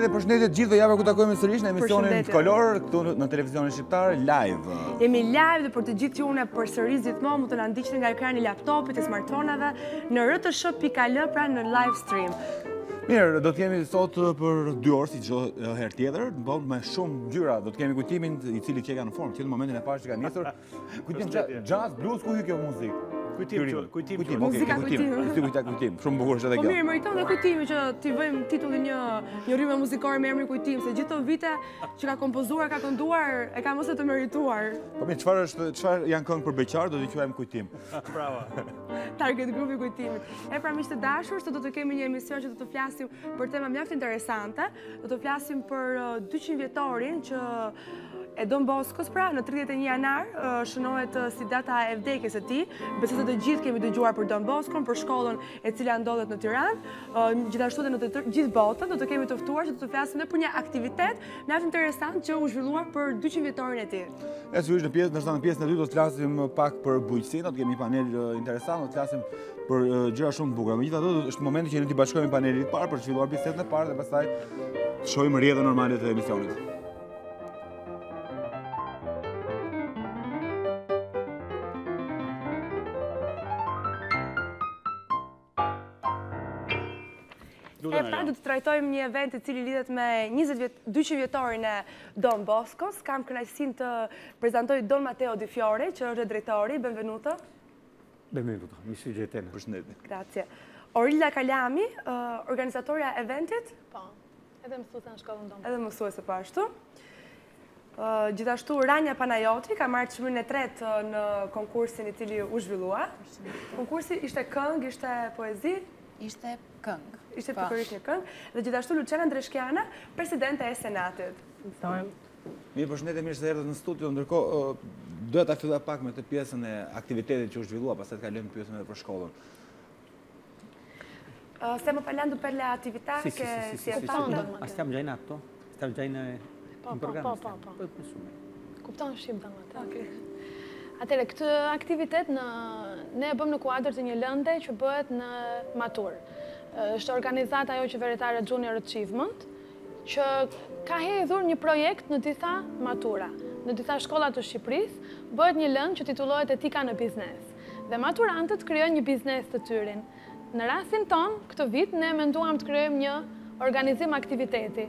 Përshëndetje gjithë dhe javë ku takojmë sërish në emisionin Kolor këtu në televizionin shqiptar live. Jemi live dhe për të gjithë ju unë përsëris gjithmonë mund të na ndiqni nga ekrani i laptopit, e smartphonave në rtsh.al pra në live stream. Mirë, do të kemi sot për 2 orë si çdo herë tjetër, me shumë ngjyra. Do të kemi kujtimin i cili që ka në formë, që në momentin e parë që ka nisur. Kujtim jazz, blues, ku hyn kjo muzikë? Kujtim. Muzika kujtim. Shumë bukur është edhe kjo. Po mirë, meriton dhe kujtimi që t'i vëjmë titullin një rrymë muzikore me emrin Kujtim, se gjithë këto vite që ka kompozuar, ka kënduar, e ka mos e të merituar. Po mirë, çfarë janë këngë për beqar, do t'i quajmë Kujtim. Bravo. Target grupi Kujtimit. E pra miqtë të dashur, sot do të kemi një emision që do të flasim për tema mjaft interesante. Do të flasim për 200 vjetorin që e Don Boskos, pra, në 31 janar shënohet si data e vdekjes së tij. Besoj se të gjithë kemi dëgjuar për Don Boskon, për shkollën e cila ndodhet në Tiranë, gjithashtu edhe në të gjithë botën. Do të kemi të ftuar që do të flasim edhe për një aktivitet mjaft interesant që u zhvilluar për 200 vjetorin e tij. Sigurisht në pjesën e dytë do të flasim pak për bujqësinë, do të kemi një panel interesant, do të flasim për gjëra shumë të bukura. Megjithatë, është momenti që ne t'i bashkojmë panelit të parë për të filluar bisedën e parë dhe pastaj të shohim rrjedhën normale të emisionit. E pra, do të trajtojmë një event i cili lidhet me 200 vjetorin e Don Boskos. Kam kënaqësinë të prezantoj Don Matteo Di Fiore, që është drejtori. Benvenuto. Benvenuto, mi si gjetene. Përshëndetje. Grazie. Orilda Kalami, organizatorja e eventit. Po, edhe mësuese në shkollën Don Boskos. Edhe mësuese po ashtu. Gjithashtu Rania Panajoti ka marrë çmimin e tretë në konkursin i cili u zhvillua. Konkursi ishte këngë, ishte poezi? Ishte këngë. Ishte pikërisht një këngë. Dhe gjithashtu Luciana Ndreshkiana, presidente e Senatit. Mirë, përshëndetje, mirë se erdhët në studio. Ndërkohë, doja ta filloj pak me këtë pjesën e aktivitetit që u zhvillua, pastaj të kalojmë pjesën edhe për shkollën. Stiamo parlando per le attività che si è fatta. Stiamo già in atto? Stiamo già in programma? Po. Kupton shqip domethënë. Atëre, këtë aktivitet ne e bëm në kuadër të një lënde që bëhet në matur. Është organizata ajo qeveritare Junior Achievement, që ka hedhur një projekt në disa matura. Në disa shkolla të Shqipërisë bëhet një lëndë që titullohet Etika në biznes. Dhe maturantët krijojnë një biznes të tyrin. Në rastin ton, këtë vit, ne menduam të krijojmë një organizim aktiviteti.